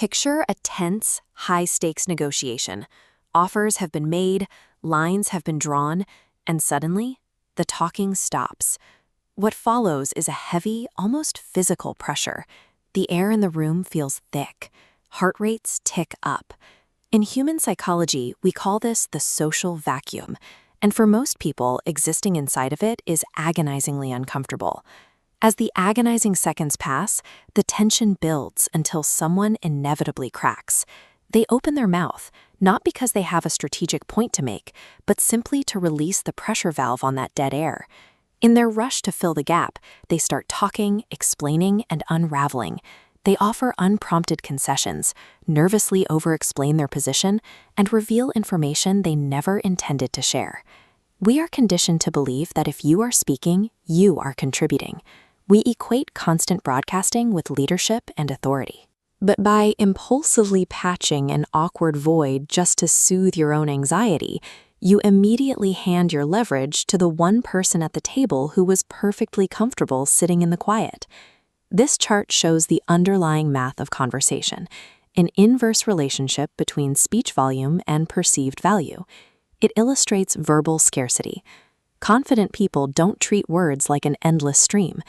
Picture a tense, high-stakes negotiation. Offers have been made, lines have been drawn, and suddenly, the talking stops. What follows is a heavy, almost physical pressure. The air in the room feels thick. Heart rates tick up. In human psychology, we call this the social vacuum, and for most people, existing inside of it is agonizingly uncomfortable. As the agonizing seconds pass, the tension builds until someone inevitably cracks. They open their mouth, not because they have a strategic point to make, but simply to release the pressure valve on that dead air. In their rush to fill the gap, they start talking, explaining, and unraveling. They offer unprompted concessions, nervously over-explain their position, and reveal information they never intended to share. We are conditioned to believe that if you are speaking, you are contributing. We equate constant broadcasting with leadership and authority. But by impulsively patching an awkward void just to soothe your own anxiety, you immediately hand your leverage to the one person at the table who was perfectly comfortable sitting in the quiet. This chart shows the underlying math of conversation, an inverse relationship between speech volume and perceived value. It illustrates verbal scarcity. Confident people don't treat words like an endless stream.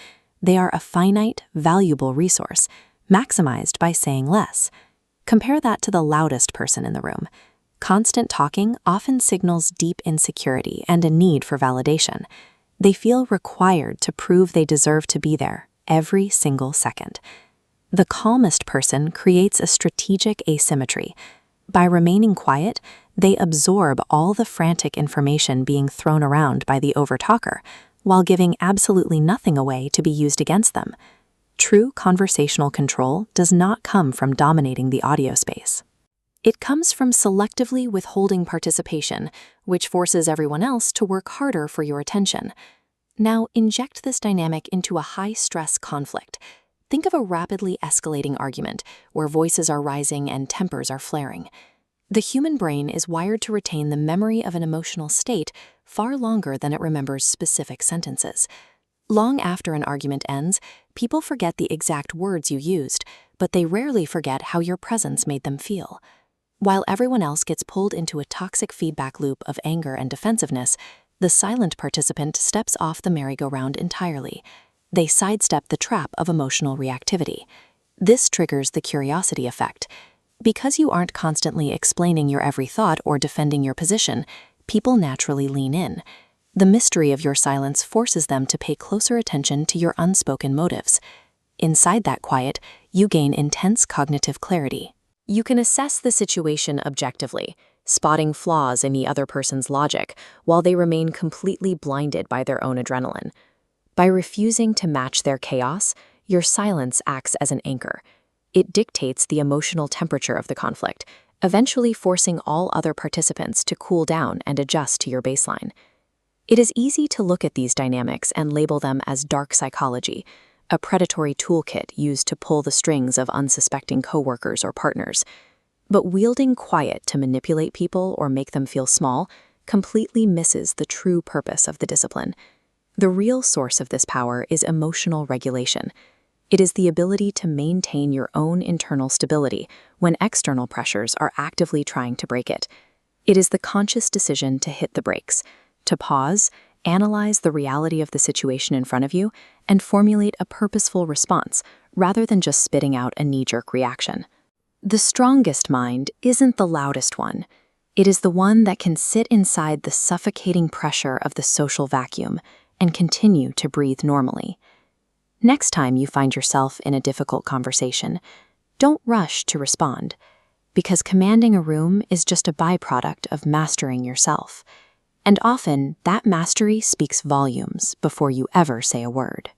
They are a finite, valuable resource, maximized by saying less. Compare that to the loudest person in the room. Constant talking often signals deep insecurity and a need for validation. They feel required to prove they deserve to be there every single second. The calmest person creates a strategic asymmetry. By remaining quiet, they absorb all the frantic information being thrown around by the overtalker, while giving absolutely nothing away to be used against them. True conversational control does not come from dominating the audio space. It comes from selectively withholding participation, which forces everyone else to work harder for your attention. Now, inject this dynamic into a high-stress conflict. Think of a rapidly escalating argument where voices are rising and tempers are flaring. The human brain is wired to retain the memory of an emotional state far longer than it remembers specific sentences. Long after an argument ends, people forget the exact words you used, but they rarely forget how your presence made them feel. While everyone else gets pulled into a toxic feedback loop of anger and defensiveness, the silent participant steps off the merry-go-round entirely. They sidestep the trap of emotional reactivity. This triggers the curiosity effect. Because you aren't constantly explaining your every thought or defending your position, people naturally lean in. The mystery of your silence forces them to pay closer attention to your unspoken motives. Inside that quiet, you gain intense cognitive clarity. You can assess the situation objectively, spotting flaws in the other person's logic while they remain completely blinded by their own adrenaline. By refusing to match their chaos, your silence acts as an anchor. It dictates the emotional temperature of the conflict, eventually forcing all other participants to cool down and adjust to your baseline. It is easy to look at these dynamics and label them as dark psychology, a predatory toolkit used to pull the strings of unsuspecting coworkers or partners. But wielding quiet to manipulate people or make them feel small completely misses the true purpose of the discipline. The real source of this power is emotional regulation. It is the ability to maintain your own internal stability when external pressures are actively trying to break it. It is the conscious decision to hit the brakes, to pause, analyze the reality of the situation in front of you, and formulate a purposeful response rather than just spitting out a knee-jerk reaction. The strongest mind isn't the loudest one. It is the one that can sit inside the suffocating pressure of the social vacuum and continue to breathe normally. Next time you find yourself in a difficult conversation, don't rush to respond, because commanding a room is just a byproduct of mastering yourself. And often, that mastery speaks volumes before you ever say a word.